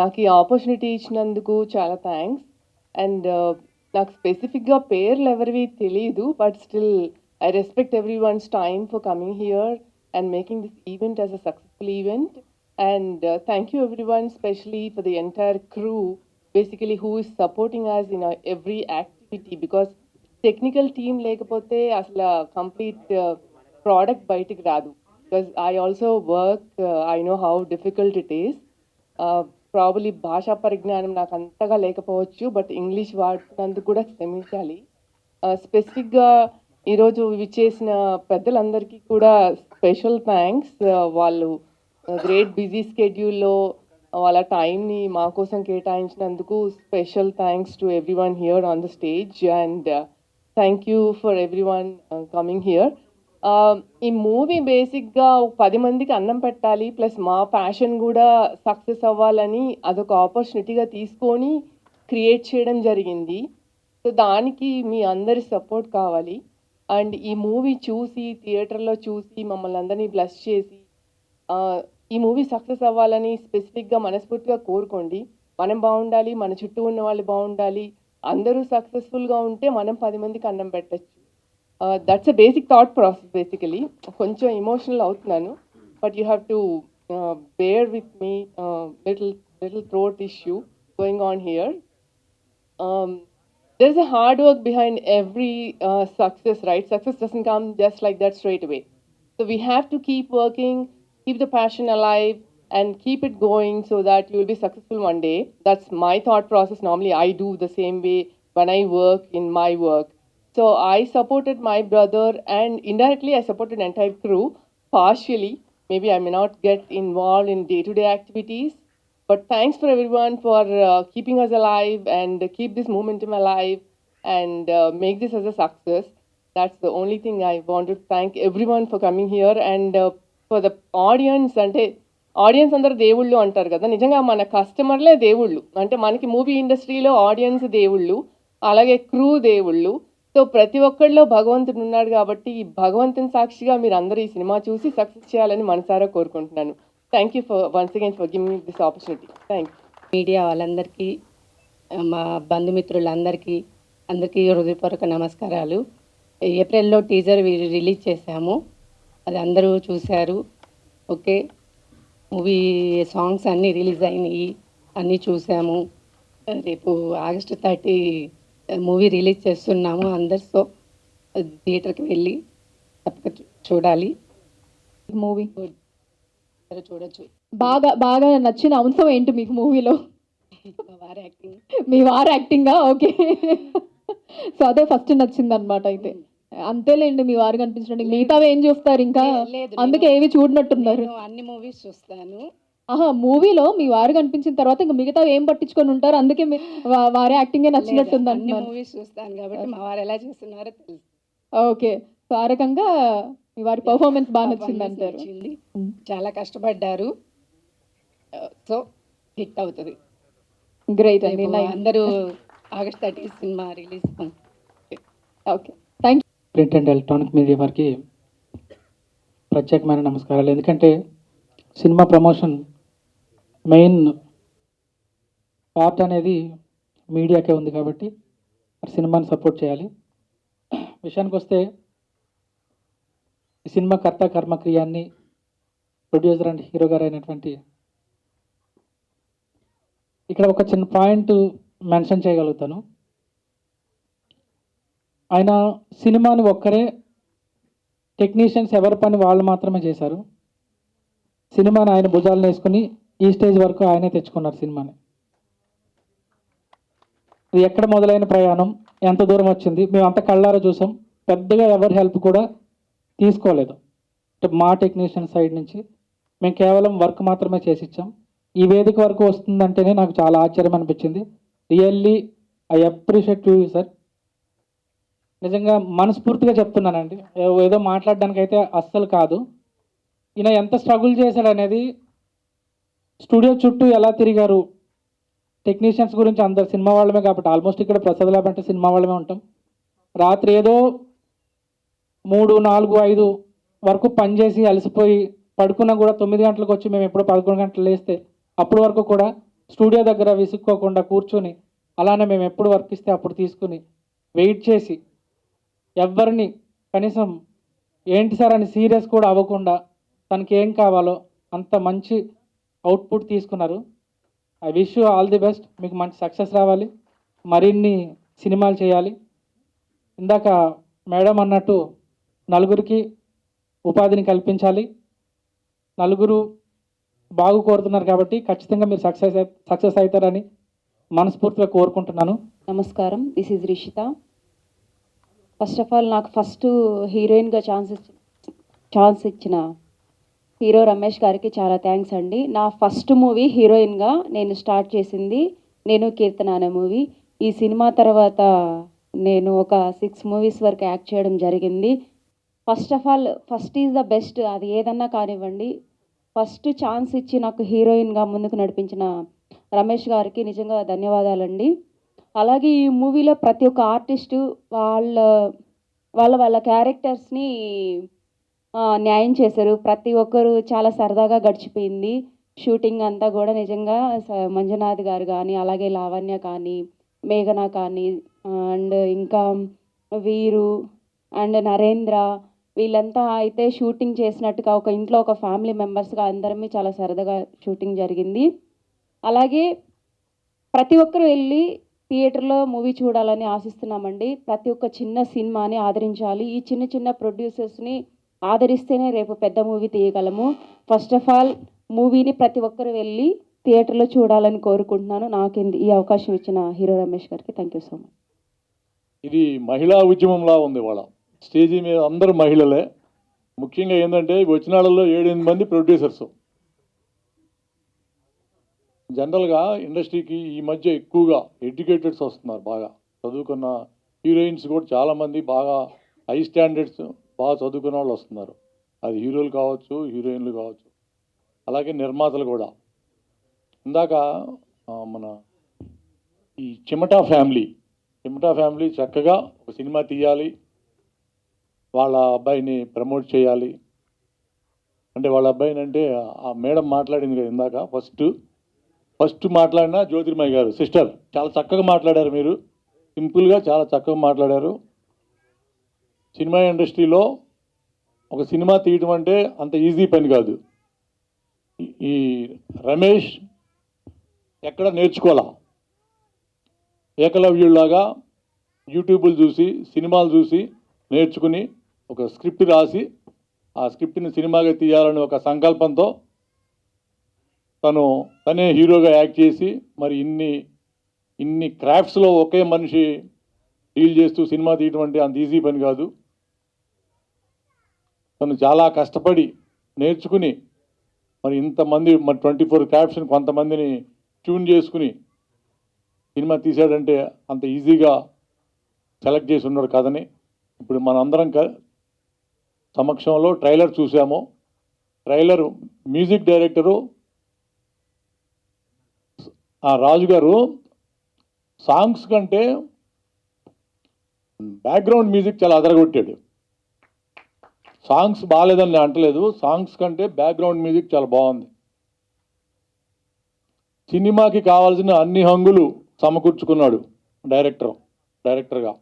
నాకు ఈ ఆపర్చునిటీ ఇచ్చినందుకు చాలా థ్యాంక్స్. అండ్ నాకు స్పెసిఫిక్‌గా పేర్లెవరివి తెలీదు. But still I respect everyone's time for coming here and making this event as a successful event. And thank you everyone, especially for the entire crew, basically who is supporting us in every activity, because technical team లేకపోతే అసలు complete product బయటికి రాదు. Because I also work, I know how difficult it is. Probably భాషా పరిజ్ఞానం నాకు అంతగా లేకపోవచ్చు, but English వాడుతున్నందుకు కూడా క్షమించాలి. స్పెసిఫిక్గా ఈరోజు విచ్చేసిన పెద్దలందరికీ కూడా స్పెషల్ థ్యాంక్స్. వాళ్ళు గ్రేట్ బిజీ స్కెడ్యూల్లో వాళ్ళ టైంని మా కోసం కేటాయించినందుకు special thanks to everyone here on the stage. And thank you for everyone coming here. ఈ మూవీ బేసిక్గా 10 మందికి అన్నం పెట్టాలి, ప్లస్ మా ప్యాషన్ కూడా సక్సెస్ అవ్వాలని అదొక ఆపర్చునిటీగా తీసుకొని క్రియేట్ చేయడం జరిగింది. సో దానికి మీ అందరి సపోర్ట్ కావాలి. అండ్ ఈ మూవీ చూసి థియేటర్లో చూసి మమ్మల్ని అందరినీ బ్లెస్ చేసి ఈ మూవీ సక్సెస్ అవ్వాలని స్పెసిఫిక్గా మనస్ఫూర్తిగా కోరుకోండి. మనం బాగుండాలి, మన చుట్టూ ఉన్న వాళ్ళు బాగుండాలి, అందరూ సక్సెస్ఫుల్గా ఉంటే మనం 10 మందికి అన్నం పెట్టచ్చు. That's a basic thought process. Basically కొంచెం ఎమోషనల్ అవుతున్నాను, but you have to bear with me. Little throat issue going on here. There is a hard work behind every success, right? Success doesn't come just like that straight away. So we have to keep working, keep the passion alive, and keep it going so that you will be successful one day. That's my thought process. Normally, I do the same way when I work in my work. So I supported my brother, and indirectly I supported the entire crew, partially. Maybe I may not get involved in day-to-day activities, but thanks for everyone for keeping us alive and keep this momentum alive and make this as a success. That's the only thing I want to thank everyone for coming here. And for the audience, అంటే audience అందరూ దేవుళ్ళు అంటారు కదా, నిజంగా మన కస్టమర్లే దేవుళ్ళు. అంటే మనకి మూవీ ఇండస్ట్రీలో ఆడియన్స్ దేవుళ్ళు, అలాగే క్రూ దేవుళ్ళు. సో ప్రతి ఒక్కళ్ళలో భగవంతుడు ఉన్నాడు కాబట్టి ఈ భగవంతుని సాక్షిగా మీరు అందరూ ఈ సినిమా చూసి సక్సెస్ చేయాలని మనసారా కోరుకుంటున్నాను. Thank you for once again for giving me this opportunity. Thank you. Media వాళ్ళందరికీ, మా బంధుమిత్రులందరికీ హృదయపూర్వక నమస్కారాలు. ఏప్రిల్లో టీజర్ రిలీజ్ చేశాము, అది అందరూ చూశారు. ఓకే, మూవీ సాంగ్స్ అన్నీ రిలీజ్ అయినాయి, అన్నీ చూసాము. రేపు ఆగస్టు 30 మూవీ రిలీజ్ చేస్తున్నాము. అందరితో థియేటర్కి వెళ్ళి తప్పక చూడాలి. మూవీ చూడొచ్చు. బాగా నచ్చిన అంశం ఏంటి మీకు మూవీలో? మీ వారి యాక్టింగా? ఓకే, సో అదే ఫస్ట్ నచ్చింది అనమాట. అయితే అంతేలేండి, మీ వారు కనిపించండి, మిగతావి ఏం చూస్తారు ఇంకా? అందుకే ఏవి చూడనట్టున్నారు. అన్ని మూవీస్ చూస్తాను. మూవీలో మీ వారు కనిపించిన తర్వాత ఇంకా మిగతా ఏం పట్టించుకొని ఉంటారు, అందుకే వారి యాక్టింగే నచ్చినట్టుంది. అన్ని మూవీస్ చూస్తాను కాబట్టి మా వారు ఎలా చేస్తున్నారో తెలుసు. ఓకే, సో ఆ రకంగా మీ వారి పర్ఫార్మెన్స్ బాగా నచ్చింది అంటారు. చాలా కష్టపడ్డారు, సో హిట్ అవుతుంది. గ్రేట్ అండి. అందరూ August 30 cinema release. Okay, thank you. Print and electronic media వారికి ప్రత్యేకమైన నమస్కారాలు. ఎందుకంటే సినిమా ప్రమోషన్ మెయిన్ పార్ట్ అనేది మీడియాకే ఉంది కాబట్టి సినిమాని సపోర్ట్ చేయాలి. విషయానికి వస్తే ఈ సినిమా కర్త కర్మక్రియాన్ని ప్రొడ్యూసర్ అండ్ హీరో గారు అయినటువంటి ఇక్కడ ఒక చిన్న పాయింట్ మెన్షన్ చేయగలుగుతాను. ఆయన సినిమాని ఒక్కరే, టెక్నీషియన్స్ ఎవరి పని వాళ్ళు మాత్రమే చేశారు. సినిమాని ఆయన భుజాలను వేసుకుని ఈ స్టేజ్ వరకు ఆయనే తెచ్చుకున్నారు సినిమాని. ఇది ఎక్కడ మొదలైన ప్రయాణం, ఎంత దూరం వచ్చింది మేము అంత కళ్ళారా చూసాం. పెద్దగా ఎవరి హెల్ప్ కూడా తీసుకోలేదు. అంటే మా టెక్నీషియన్ సైడ్ నుంచి మేము కేవలం వర్క్ మాత్రమే చేసి ఇచ్చాం. ఈ వేదిక వరకు వస్తుందంటేనే నాకు చాలా ఆశ్చర్యం అనిపించింది. Really I appreciate you sir. నిజంగా మనస్ఫూర్తిగా చెప్తున్నానండి, ఏదో మాట్లాడడానికి అయితే అస్సలు కాదు. ఈయన ఎంత స్ట్రగుల్ చేశాడు అనేది, స్టూడియో చుట్టూ ఎలా తిరిగారు, టెక్నీషియన్స్ గురించి అందరు సినిమా వాళ్ళమే కాబట్టి ఆల్మోస్ట్ ఇక్కడ ప్రసాద్ ల్యాబ్ అంటే సినిమా వాళ్ళమే ఉంటాం. రాత్రి ఏదో 3, 4, 5 వరకు పనిచేసి అలసిపోయి పడుకున్నా కూడా 9 గంటలకు వచ్చి మేము ఎప్పుడో 11 గంటలు లేస్తే అప్పటి వరకు కూడా స్టూడియో దగ్గర విసుక్కోకుండా కూర్చొని అలానే మేము ఎప్పుడు వర్క్ ఇస్తే అప్పుడు తీసుకుని వెయిట్ చేసి ఎవరిని కనీసం ఏంటి సార్ అని సీరియస్ కూడా అవ్వకుండా తనకి ఏం కావాలో అంత మంచి అవుట్పుట్ తీసుకున్నారు. I wish you all the best. మీకు మంచి సక్సెస్ రావాలి, మరిన్ని సినిమాలు చేయాలి. ఇందాక మేడం అన్నట్టు నలుగురికి ఉపాధిని కల్పించాలి. నలుగురు బాగు కోరుతున్నారు కాబట్టి ఖచ్చితంగా మీరు సక్సెస్ అవుతారని మనస్ఫూర్తిగా కోరుకుంటున్నాను. నమస్కారం, this is Rishitha. First of all నాకు ఫస్ట్ హీరోయిన్గా ఛాన్స్ ఇచ్చిన హీరో రమేష్ గారికి చాలా థ్యాంక్స్ అండి. నా ఫస్ట్ మూవీ హీరోయిన్గా నేను స్టార్ట్ చేసింది నేను కీర్తన అనే మూవీ. ఈ సినిమా తర్వాత నేను ఒక 6 మూవీస్ వరకు యాక్ట్ చేయడం జరిగింది. First of all first is the best, అది ఏదన్నా కానివ్వండి. ఫస్ట్ ఛాన్స్ ఇచ్చి నాకు హీరోయిన్గా ముందుకు నడిపించిన రమేష్ గారికి నిజంగా ధన్యవాదాలండి. అలాగే ఈ మూవీలో ప్రతి ఒక్క ఆర్టిస్టు వాళ్ళ క్యారెక్టర్స్ని న్యాయం చేశారు. ప్రతి ఒక్కరు చాలా సరదాగా గడిచిపోయింది షూటింగ్ అంతా కూడా. నిజంగా మంజునాథ్ గారు కానీ, అలాగే లావణ్య కానీ, మేఘన కానీ, అండ్ ఇంకా వీరు అండ్ నరేంద్ర, వీళ్ళంతా అయితే షూటింగ్ చేసినట్టుగా ఒక ఇంట్లో ఒక ఫ్యామిలీ మెంబర్స్గా అందరమీ చాలా సరదాగా షూటింగ్ జరిగింది. అలాగే ప్రతి ఒక్కరు వెళ్ళి థియేటర్లో మూవీ చూడాలని ఆశిస్తున్నామండి. ప్రతి ఒక్క చిన్న సినిమాని ఆదరించాలి. ఈ చిన్న చిన్న ప్రొడ్యూసర్స్ని ఆదరిస్తేనే రేపు పెద్ద మూవీ తీయగలము. ఫస్ట్ ఆఫ్ ఆల్ మూవీని ప్రతి ఒక్కరు వెళ్ళి థియేటర్లో చూడాలని కోరుకుంటున్నాను. నాకు ఈ అవకాశం ఇచ్చిన హీరో రమేష్ గారికి థ్యాంక్ యూ సో మచ్. ఇది మహిళా ఉద్యమంలా ఉంది. వాళ్ళ స్టేజీ మీద అందరూ మహిళలే. ముఖ్యంగా ఏంటంటే వచ్చిన వాళ్ళలో 7-8 మంది ప్రొడ్యూసర్స్. జనరల్గా ఇండస్ట్రీకి ఈ మధ్య ఎక్కువగా ఎడ్యుకేటెడ్స్ వస్తున్నారు, బాగా చదువుకున్న హీరోయిన్స్ కూడా చాలామంది బాగా హై స్టాండర్డ్స్ బాగా చదువుకున్న వాళ్ళు వస్తున్నారు. అది హీరోలు కావచ్చు, హీరోయిన్లు కావచ్చు, అలాగే నిర్మాతలు కూడా. ఇందాక మన ఈ చిమటా ఫ్యామిలీ చక్కగా ఒక సినిమా తీయాలి, వాళ్ళ అబ్బాయిని ప్రమోట్ చేయాలి అంటే, వాళ్ళ అబ్బాయిని అంటే ఆ మేడం మాట్లాడింది కదా ఇందాక, ఫస్ట్ మాట్లాడిన జ్యోతిర్మయ్య గారు సిస్టర్ చాలా చక్కగా మాట్లాడారు. మీరు సింపుల్గా చాలా చక్కగా మాట్లాడారు. సినిమా ఇండస్ట్రీలో ఒక సినిమా తీయటం అంటే అంత ఈజీ పని కాదు. ఈ రమేష్ ఎక్కడ నేర్చుకోవాలా, ఏకలవ్యుల్లాగా యూట్యూబ్లు చూసి సినిమాలు చూసి నేర్చుకుని ఒక స్క్రిప్ట్ రాసి ఆ స్క్రిప్ట్ని సినిమాగా తీయాలని ఒక సంకల్పంతో తనే హీరోగా యాక్ట్ చేసి, మరి ఇన్ని క్రాఫ్ట్స్లో ఒకే మనిషి డీల్ చేస్తూ సినిమా తీయటం అంటే అంత ఈజీ పని కాదు. తను చాలా కష్టపడి నేర్చుకుని మరి ఇంతమంది మరి 24 క్రాఫ్ట్స్ని కొంతమందిని ట్యూన్ చేసుకుని సినిమా తీసాడంటే అంత ఈజీగా సెలెక్ట్ చేసి ఉన్నాడు కథని. ఇప్పుడు మనందరం సమక్షంలో ట్రైలర్ చూసాము. ట్రైలర్ మ్యూజిక్ డైరెక్టరు రాజు గారు సాంగ్స్ కంటే బ్యాక్గ్రౌండ్ మ్యూజిక్ చాలా అదరగొట్టాడు. సాంగ్స్ బాగాలేదని నేను అంటలేదు, సాంగ్స్ కంటే బ్యాక్గ్రౌండ్ మ్యూజిక్ చాలా బాగుంది. సినిమాకి కావాల్సిన అన్ని హంగులు సమకూర్చుకున్నాడు డైరెక్టర్గా.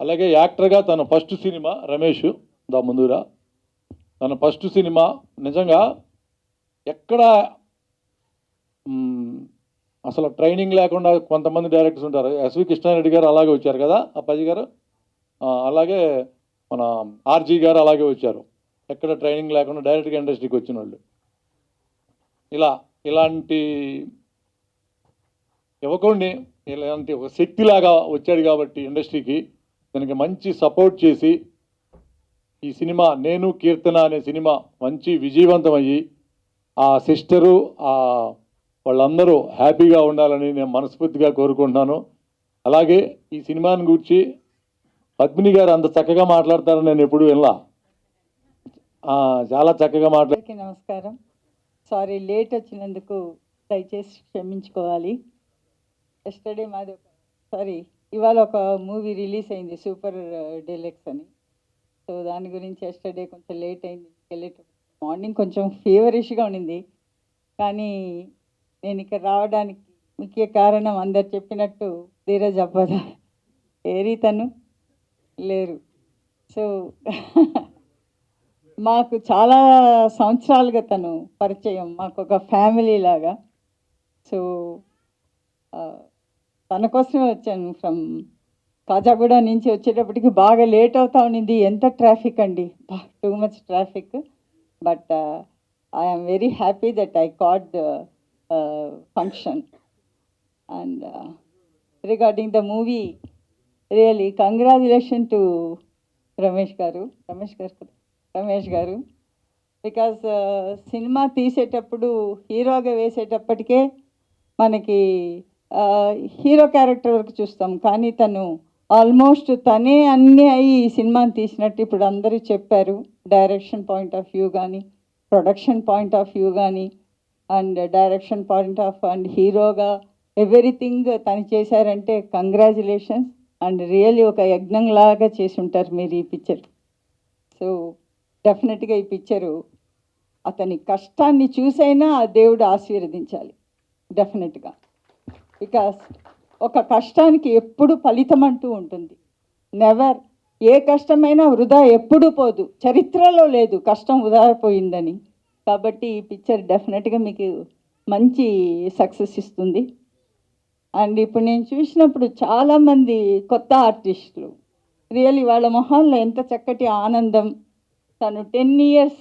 అలాగే యాక్టర్గా తన ఫస్ట్ సినిమా రమేష్ ముందురా తన ఫస్ట్ సినిమా నిజంగా ఎక్కడ అసలు ట్రైనింగ్ లేకుండా కొంతమంది డైరెక్టర్స్ ఉంటారు. ఎస్వి కృష్ణారెడ్డి గారు అలాగే వచ్చారు కదా, అప్పాజీ గారు, అలాగే మన ఆర్జీ గారు అలాగే వచ్చారు. ఎక్కడ ట్రైనింగ్ లేకుండా డైరెక్ట్గా ఇండస్ట్రీకి వచ్చిన వాళ్ళు. ఇలాంటి యువకుడిని ఇలాంటి ఒక శక్తిలాగా వచ్చాడు కాబట్టి ఇండస్ట్రీకి దానికి మంచి సపోర్ట్ చేసి ఈ సినిమా నేను కీర్తన అనే సినిమా మంచి విజయవంతమయ్యి ఆ సిస్టరు వాళ్ళందరూ హ్యాపీగా ఉండాలని నేను మనస్ఫూర్తిగా కోరుకుంటున్నాను. అలాగే ఈ సినిమాని గురించి పద్మిని గారు అంత చక్కగా మాట్లాడతారని నేను ఎప్పుడు వినలా. చాలా చక్కగా అందరికీ నమస్కారం. సారీ లేట్ వచ్చినందుకు దయచేసి క్షమించుకోవాలి. ఎస్టర్డే ఇవాళ ఒక మూవీ రిలీజ్ అయింది సూపర్ డీలక్స్ అని. సో దాని గురించి ఎస్టర్డే కొంచెం లేట్ అయింది. మార్నింగ్ కొంచెం ఫీవరిష్గా ఉండింది, కానీ నేను ఇక్కడ రావడానికి ముఖ్య కారణం అందరు చెప్పినట్టు ధీరజ్ అబ్బదా ఏరి తను లేరు. సో మాకు చాలా సంవత్సరాలుగా తను పరిచయం, మాకు ఒక ఫ్యామిలీ లాగా. సో తన కోసమే వచ్చాను. ఫ్రమ్ కాజాగూడ నుంచి వచ్చేటప్పటికి బాగా లేట్ అవుతా ఉన్నింది. ఎంత ట్రాఫిక్ అండి, too much traffic. But I'm very happy that I caught the function. And regarding the movie, really congratulation to Ramesh గారు బికాజ్ సినిమా తీసేటప్పుడు హీరోగా వేసేటప్పటికే మనకి హీరో క్యారెక్టర్ వరకు చూస్తాం, కానీ తను ఆల్మోస్ట్ తనే అన్నీ అయ్యి ఈ సినిమాని తీసినట్టు ఇప్పుడు అందరూ చెప్పారు. డైరెక్షన్ పాయింట్ ఆఫ్ వ్యూ కానీ, ప్రొడక్షన్ పాయింట్ ఆఫ్ వ్యూ కానీ, and direction point of and హీరోగా ఎవ్రీథింగ్ తను చేశారంటే కంగ్రాచులేషన్స్. అండ్ రియల్లీ ఒక యజ్ఞంలాగా చేసి ఉంటారు మీరు ఈ పిక్చర్. సో డెఫినెట్గా ఈ పిక్చరు అతని కష్టాన్ని చూసైనా ఆ దేవుడు ఆశీర్వదించాలి డెఫినెట్గా. బికాస్ ఒక కష్టానికి ఎప్పుడు ఫలితం అంటూ ఉంటుంది. నెవర్, ఏ కష్టమైనా వృధా ఎప్పుడూ పోదు, చరిత్రలో లేదు కష్టం వృధా పోయిందని. కాబట్టి ఈ పిక్చర్ డెఫినెట్గా మీకు మంచి సక్సెస్ ఇస్తుంది. అండ్ ఇప్పుడు నేను చూసినప్పుడు చాలామంది కొత్త ఆర్టిస్టులు, రియల్లీ వాళ్ళ మొహాల్లో ఎంత చక్కటి ఆనందం. తను 10 years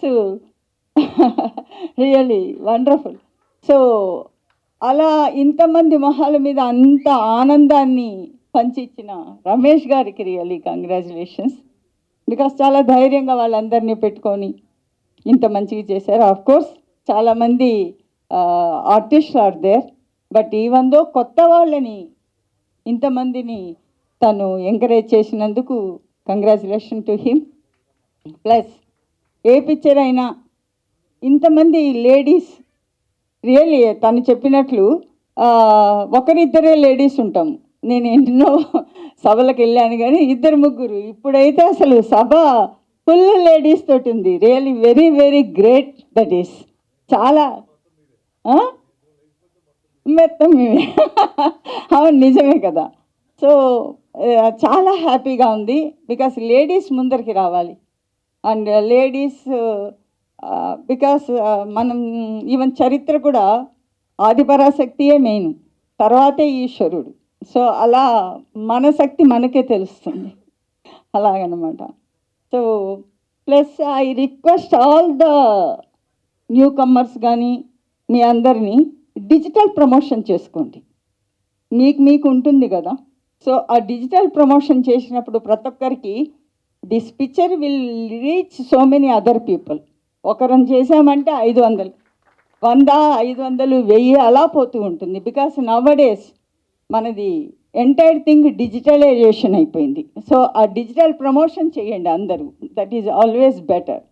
రియల్లీ వండర్ఫుల్. సో అలా ఇంతమంది మొహాల మీద అంత ఆనందాన్ని పంచిచ్చిన రమేష్ గారికి రియల్లీ కంగ్రాచులేషన్స్. బికాస్ చాలా ధైర్యంగా వాళ్ళందరినీ పెట్టుకొని ఇంత మంచిగా చేశారు. ఆఫ్ కోర్స్ చాలామంది artist are there, but even though కొత్త వాళ్ళని ఇంతమందిని తను ఎంకరేజ్ చేసినందుకు కంగ్రాచులేషన్ టు హిమ్. ప్లస్ ఏ పిక్చర్ అయినా ఇంతమంది లేడీస్, రియల్లీ తను చెప్పినట్లు ఒకరిద్దరే లేడీస్ ఉంటాం. నేను ఎన్నో సభలకు వెళ్ళాను కానీ 2-3, ఇప్పుడైతే అసలు సభ ఫుల్ లేడీస్ తోటి ఉంది. Really very very great. That is చాలా మొత్తం మేమే అవును, నిజమే కదా. సో చాలా హ్యాపీగా ఉంది బికాస్ లేడీస్ ముందరికి రావాలి. అండ్ లేడీస్ బికాస్ మనం ఈవెన్ చరిత్ర కూడా ఆదిపరాశక్తియే మెయిన్, తర్వాతే ఈశ్వరుడు. సో అలా మన శక్తి మనకే తెలుస్తుంది, అలాగనమాట. So plus I request all the new commerce కానీ మీ అందరినీ డిజిటల్ ప్రమోషన్ చేసుకోండి. మీకు ఉంటుంది కదా. సో ఆ డిజిటల్ ప్రమోషన్ చేసినప్పుడు ప్రతి ఒక్కరికి this picture will reach so many other people. ఒకరం చేసామంటే 500, 100, 500, 1000 అలా పోతూ ఉంటుంది. బికాస్ నవడేస్ మనది ఎంటైర్ థింగ్ డిజిటలైజేషన్ అయిపోయింది. సో ఆ డిజిటల్ ప్రమోషన్ చేయండి అందరూ, that is always better.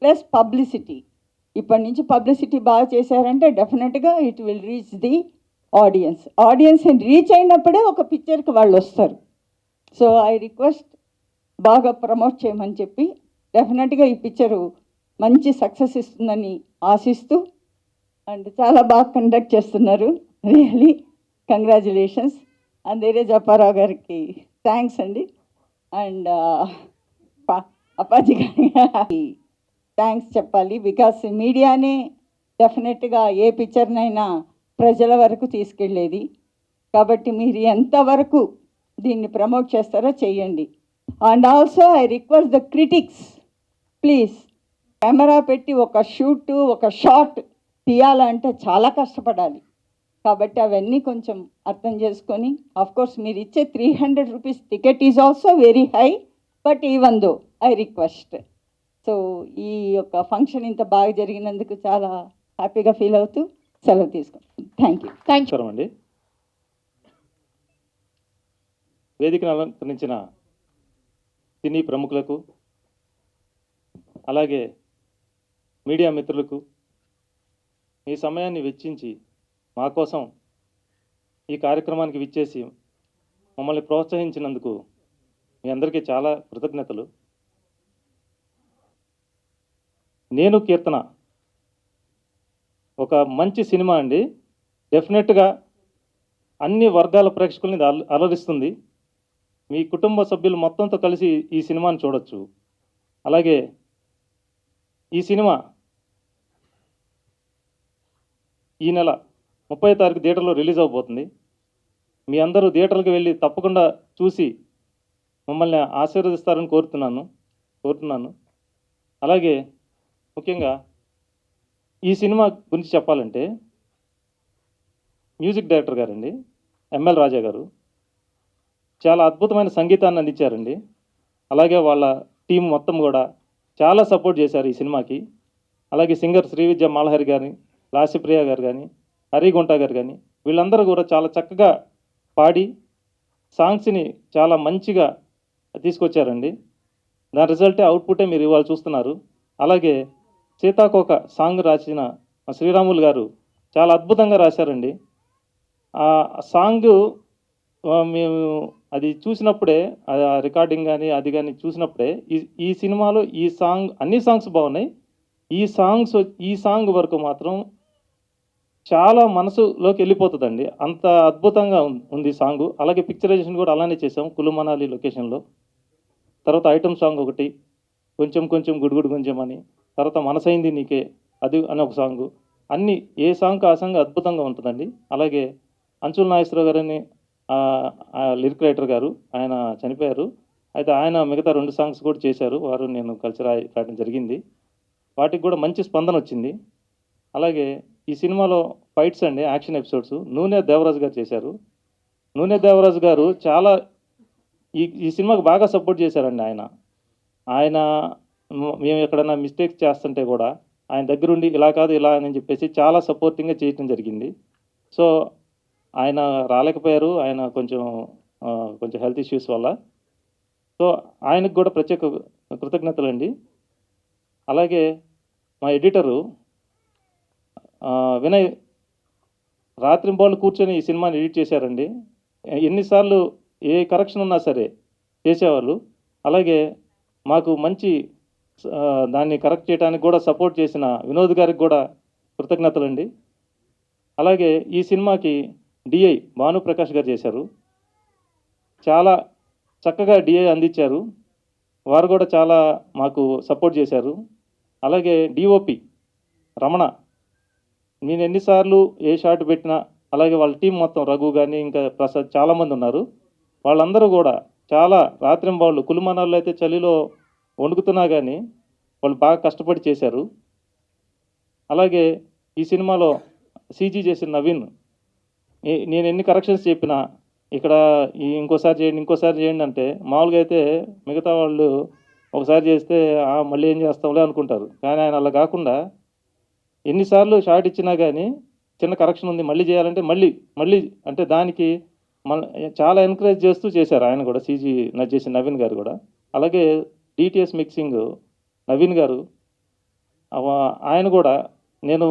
Plus publicity, ఇప్పటి నుంచి పబ్లిసిటీ బాగా చేశారంటే డెఫినెట్గా ఇట్ విల్ రీచ్ ది ఆడియన్స్ని రీచ్ అయినప్పుడే ఒక పిక్చర్కి వాళ్ళు వస్తారు. సో ఐ రిక్వెస్ట్ బాగా ప్రమోట్ చేయమని చెప్పి, డెఫినెట్గా ఈ పిక్చరు మంచి సక్సెస్ ఇస్తుందని ఆశిస్తూ, అండ్ చాలా బాగా కండక్ట్ చేస్తున్నారు. Really congratulations. And Dheeraj Apparao గారికి థ్యాంక్స్ అండి. అండ్ అప్పాజీ గారికి థ్యాంక్స్ చెప్పాలి. బికాస్ మీడియానే డెఫినెట్గా ఏ పిక్చర్నైనా ప్రజల వరకు తీసుకెళ్ళేది. కాబట్టి మీరు ఎంతవరకు దీన్ని ప్రమోట్ చేస్తారో చేయండి. And also I request the critics, please camera పెట్టి ఒక షాట్ తీయాలంటే చాలా కష్టపడాలి. కాబట్టి అవన్నీ కొంచెం అర్థం చేసుకొని, కోర్స్ మీరు ఇచ్చే 300 rupees ticket is also very high, but even though I request. So ఈ యొక్క ఫంక్షన్ ఇంత బాగా జరిగినందుకు చాలా హ్యాపీగా ఫీల్ అవుతూ సెలవు తీసుకుంటాం. Thank you. నమస్కారం అండి. వేదికను అలంకరించిన సినీ ప్రముఖులకు, అలాగే మీడియా మిత్రులకు మీ సమయాన్ని వెచ్చించి మా కోసం ఈ కార్యక్రమానికి విచ్చేసి మమ్మల్ని ప్రోత్సహించినందుకు మీ అందరికీ చాలా కృతజ్ఞతలు. నేను కీర్తన ఒక మంచి సినిమా అండి. డెఫినెట్గా అన్ని వర్గాల ప్రేక్షకుల్ని ఇది అలరిస్తుంది. మీ కుటుంబ సభ్యులు మొత్తంతో కలిసి ఈ సినిమాని చూడొచ్చు. అలాగే ఈ సినిమా ఈ నెల 30వ తారీఖు థియేటర్లో రిలీజ్ అవబోతుంది. మీ అందరూ థియేటర్కి వెళ్ళి తప్పకుండా చూసి మమ్మల్ని ఆశీర్వదిస్తారని కోరుతున్నాను. అలాగే ముఖ్యంగా ఈ సినిమా గురించి చెప్పాలంటే మ్యూజిక్ డైరెక్టర్ గారండి ఎంఎల్ రాజా గారు చాలా అద్భుతమైన సంగీతాన్ని అందించారండి. అలాగే వాళ్ళ టీం మొత్తం కూడా చాలా సపోర్ట్ చేశారు ఈ సినిమాకి. అలాగే సింగర్ శ్రీవిద్య మాలహరి గారిని, లాసిప్రియ గారు కానీ, హరిగుంట గారు కానీ వీళ్ళందరూ కూడా చాలా చక్కగా పాడి సాంగ్స్ని చాలా మంచిగా తీసుకొచ్చారండి. దాని రిజల్టే అవుట్పుటే మీరు ఇవాళ చూస్తున్నారు. అలాగే సీతాకోక సాంగ్ రాసిన శ్రీరాములు గారు చాలా అద్భుతంగా రాశారండి. ఆ సాంగ్ మేము అది చూసినప్పుడే ఆ రికార్డింగ్ కానీ అది కానీ చూసినప్పుడే ఈ సినిమాలో ఈ సాంగ్ అన్ని సాంగ్స్ బాగున్నాయి. ఈ సాంగ్ వరకు మాత్రం చాలా మనసులోకి వెళ్ళిపోతుందండి. అంత అద్భుతంగా ఉంది సాంగ్. అలాగే పిక్చరైజేషన్ కూడా అలానే చేసాం కులు మనాలి లొకేషన్లో. తర్వాత ఐటమ్ సాంగ్ ఒకటి కొంచెం కొంచెం గుడుగుడు కొంచెం అని, తర్వాత మనసైంది నీకే అది అని ఒక సాంగ్. అన్నీ ఏ సాంగ్ ఆ సాంగ్ అద్భుతంగా ఉంటుందండి. అలాగే అంచుల నాగేశ్వరరావు గారని లిరిక్ రైటర్ గారు, ఆయన చనిపోయారు. అయితే ఆయన మిగతా 2 సాంగ్స్ కూడా చేశారు. వారు నేను కలిసి రాయడం జరిగింది. వాటికి కూడా మంచి స్పందన వచ్చింది. అలాగే ఈ సినిమాలో ఫైట్స్ అండి, యాక్షన్ ఎపిసోడ్స్ నూనె దేవరాజు గారు చేశారు. నూనె దేవరాజు గారు చాలా ఈ సినిమాకి బాగా సపోర్ట్ చేశారండి. ఆయన మేము ఎక్కడైనా మిస్టేక్స్ చేస్తుంటే కూడా ఆయన దగ్గరుండి ఇలా కాదు ఇలా అని చెప్పేసి చాలా సపోర్టింగ్గా చేయటం జరిగింది. సో ఆయన రాలేకపోయారు, ఆయన కొంచెం హెల్త్ ఇష్యూస్ వల్ల. సో ఆయనకు కూడా ప్రత్యేక కృతజ్ఞతలండి. అలాగే మా ఎడిటరు వినయ్ రాత్రింబోళ్ళు కూర్చొని ఈ సినిమాని ఎడిట్ చేశారండి. ఎన్నిసార్లు ఏ కరెక్షన్ ఉన్నా సరే చేసేవాళ్ళు. అలాగే మాకు మంచి దాన్ని కరెక్ట్ చేయడానికి కూడా సపోర్ట్ చేసిన వినోద్ గారికి కూడా కృతజ్ఞతలండి. అలాగే ఈ సినిమాకి డిఐ భానుప్రకాష్ గారు చేశారు. చాలా చక్కగా డిఐ అందించారు. వారు కూడా చాలా మాకు సపోర్ట్ చేశారు. అలాగే డిఓపి రమణ, నేను ఎన్నిసార్లు ఏ షాట్ పెట్టినా, అలాగే వాళ్ళ టీం మొత్తం రఘు కానీ ఇంకా ప్రసాద్ చాలామంది ఉన్నారు. వాళ్ళందరూ కూడా చాలా రాత్రింబాళ్ళు కులుమనాల్లో అయితే చలిలో వణుకుతున్నా కానీ వాళ్ళు బాగా కష్టపడి చేశారు. అలాగే ఈ సినిమాలో సీజీ చేసిన నవీన్, నేను ఎన్ని కరెక్షన్స్ చెప్పినా ఇక్కడ ఇంకోసారి చేయండి అంటే మామూలుగా అయితే మిగతా వాళ్ళు ఒకసారి చేస్తే మళ్ళీ ఏం చేస్తాంలే అనుకుంటారు. కానీ ఆయన అలా కాకుండా ఎన్నిసార్లు షాట్ ఇచ్చినా కానీ చిన్న కరెక్షన్ ఉంది మళ్ళీ చేయాలంటే మళ్ళీ అంటే దానికి చాలా ఎంకరేజ్ చేస్తూ చేశారు ఆయన కూడా. సీజీ చేసిన నవీన్ గారు కూడా. అలాగే డిటిఎస్ మిక్సింగ్ నవీన్ గారు, ఆయన కూడా నేను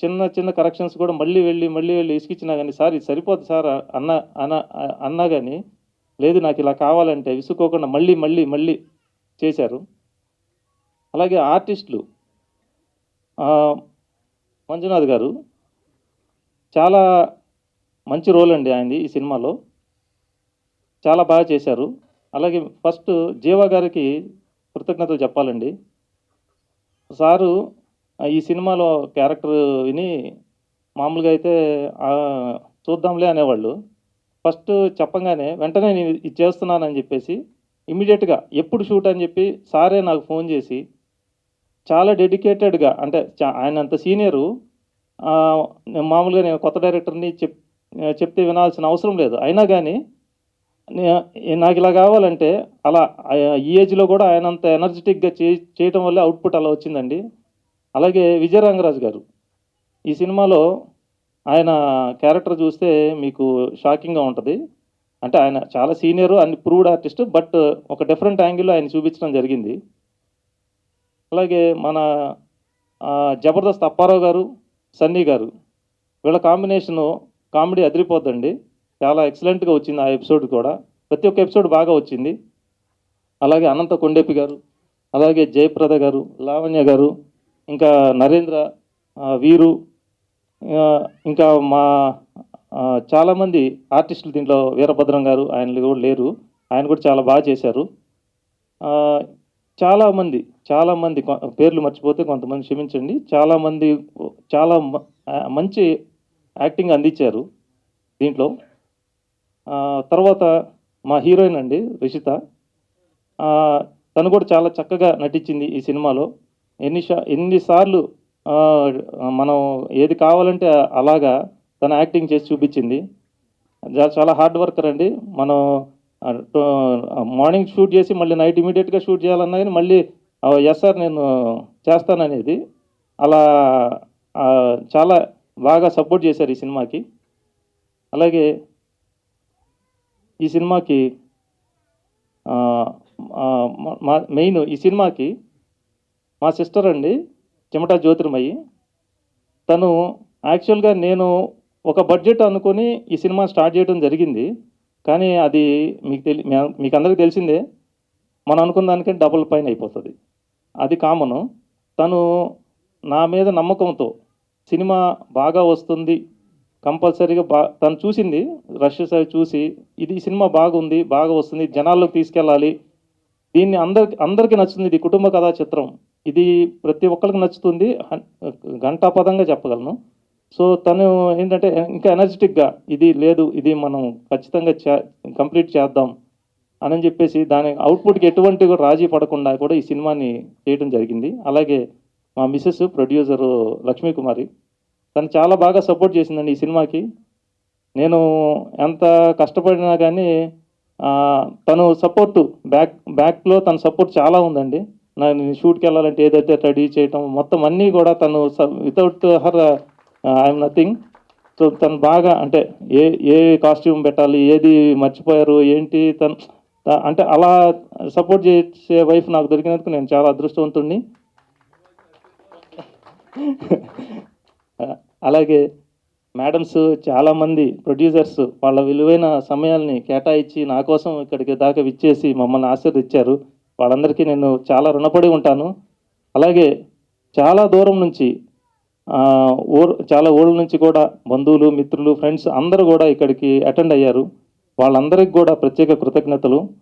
చిన్న కరెక్షన్స్ కూడా మళ్ళీ వెళ్ళి ఇసుకిచ్చినా కానీ సార్ ఇది సరిపోదు సార్ అన్నా కానీ లేదు నాకు ఇలా కావాలంటే విసుకోకుండా మళ్ళీ చేశారు. అలాగే ఆర్టిస్టులు మంజునాథ్ గారు చాలా మంచి రోల్ అండి ఆయనది ఈ సినిమాలో, చాలా బాగా చేశారు. అలాగే ఫస్ట్ జీవా గారికి కృతజ్ఞతలు చెప్పాలండి. సారు ఈ సినిమాలో క్యారెక్టర్ విని మామూలుగా అయితే చూద్దాంలే అనేవాళ్ళు. ఫస్ట్ చెప్పంగానే వెంటనే నేను ఇది చేస్తున్నానని చెప్పేసి ఇమీడియట్గా ఎప్పుడు షూట్ అని చెప్పి సారే నాకు ఫోన్ చేసి చాలా డెడికేటెడ్గా, అంటే ఆయన అంత సీనియరు, మామూలుగా నేను కొత్త డైరెక్టర్ని చెప్తే వినాల్సిన అవసరం లేదు. అయినా కానీ నాకు ఇలా కావాలంటే అలా ఈ ఏజ్లో కూడా ఆయన అంత ఎనర్జెటిక్గా చేయటం వల్ల అవుట్పుట్ అలా వచ్చిందండి. అలాగే విజయరంగరాజు గారు ఈ సినిమాలో ఆయన క్యారెక్టర్ చూస్తే మీకు షాకింగ్గా ఉంటుంది. అంటే ఆయన చాలా సీనియరు అన్ని ప్రూవ్డ్ ఆర్టిస్ట్, బట్ ఒక డిఫరెంట్ యాంగిల్లో ఆయన చూపించడం జరిగింది. అలాగే మన జబర్దస్త్ అప్పారావు గారు, సన్నీ గారు, వీళ్ళ కాంబినేషను కామెడీ అదిరిపోద్దండి. చాలా ఎక్సలెంట్గా వచ్చింది ఆ ఎపిసోడ్ కూడా. ప్రతి ఒక్క ఎపిసోడ్ బాగా వచ్చింది. అలాగే అనంత కొండేపి గారు, అలాగే జయప్రద గారు, లావణ్య గారు, ఇంకా నరేంద్ర, వీరు, ఇంకా మా చాలామంది ఆర్టిస్టులు దీంట్లో వీరభద్రం గారు ఆయన కూడా లేరు, ఆయన కూడా చాలా బాగా చేశారు. చాలామంది పేర్లు మర్చిపోతే కొంతమంది క్షమించండి. చాలామంది చాలా మంచి యాక్టింగ్ అందించారు దీంట్లో. తర్వాత మా హీరోయిన్ అండి రిషిత, తను కూడా చాలా చక్కగా నటించింది ఈ సినిమాలో. ఎన్నిసార్లు మనం ఏది కావాలంటే అలాగా తన యాక్టింగ్ చేసి చూపించింది. చాలా హార్డ్ వర్కర్ అండి. మనం మార్నింగ్ షూట్ చేసి మళ్ళీ నైట్ ఇమీడియట్గా షూట్ చేయాలన్నా కానీ మళ్ళీ ఎస్ సార్ నేను చేస్తాననేది, అలా చాలా బాగా సపోర్ట్ చేశారు ఈ సినిమాకి. అలాగే ఈ సినిమాకి మెయిన్ ఈ సినిమాకి మా సిస్టర్ అండి చెమటా జ్యోతిర్మయి. తను యాక్చువల్గా నేను ఒక బడ్జెట్ అనుకొని ఈ సినిమా స్టార్ట్ చేయడం జరిగింది, కానీ అది మీకు అందరికీ తెలిసిందే, మనం అనుకున్న దానికంటే డబుల్ పైన అయిపోతుంది, అది కామను. తను నా మీద నమ్మకంతో సినిమా బాగా వస్తుంది కంపల్సరీగా తను చూసింది, రషెస్ అవి చూసి ఇది సినిమా బాగుంది, బాగా వస్తుంది, జనాల్లోకి తీసుకెళ్ళాలి, దీన్ని అందరికీ నచ్చుతుంది, ఇది కుటుంబ కథా చిత్రం, ఇది ప్రతి ఒక్కరికి నచ్చుతుంది, ఘంటాపదంగా చెప్పగలను. సో తను ఏంటంటే ఇంకా ఎనర్జెటిక్గా ఇది లేదు, ఇది మనం ఖచ్చితంగా కంప్లీట్ చేద్దాం అని చెప్పేసి దాని అవుట్పుట్కి ఎటువంటి కూడా రాజీ పడకుండా కూడా ఈ సినిమాని చేయడం జరిగింది. అలాగే మా మిస్సెస్ ప్రొడ్యూసరు లక్ష్మీకుమారి, తను చాలా బాగా సపోర్ట్ చేసిందండి ఈ సినిమాకి. నేను ఎంత కష్టపడినా కానీ తను సపోర్టు బ్యాక్లో తన సపోర్ట్ చాలా ఉందండి. నేను షూట్కి వెళ్ళాలంటే ఏదైతే రెడీ చేయటం మొత్తం అన్నీ కూడా తను without her I'm nothing. So తను బాగా అంటే ఏ కాస్ట్యూమ్ పెట్టాలి, ఏది మర్చిపోయారు ఏంటి, తను అంటే అలా సపోర్ట్ చేసే వైఫ్ నాకు దొరికినందుకు నేను చాలా అదృష్టవంతుడిని. అలాగే మేడమ్స్ చాలామంది ప్రొడ్యూసర్స్ వాళ్ళ విలువైన సమయాల్ని కేటాయించి నా కోసం ఇక్కడికి దాకా విచ్చేసి మమ్మల్ని ఆశీర్వదించారు. వాళ్ళందరికీ నేను చాలా రుణపడి ఉంటాను. అలాగే చాలా దూరం నుంచి చాలా ఊళ్ళ నుంచి కూడా బంధువులు, మిత్రులు, ఫ్రెండ్స్ అందరూ కూడా ఇక్కడికి అటెండ్ అయ్యారు. వాళ్ళందరికీ కూడా ప్రత్యేక కృతజ్ఞతలు.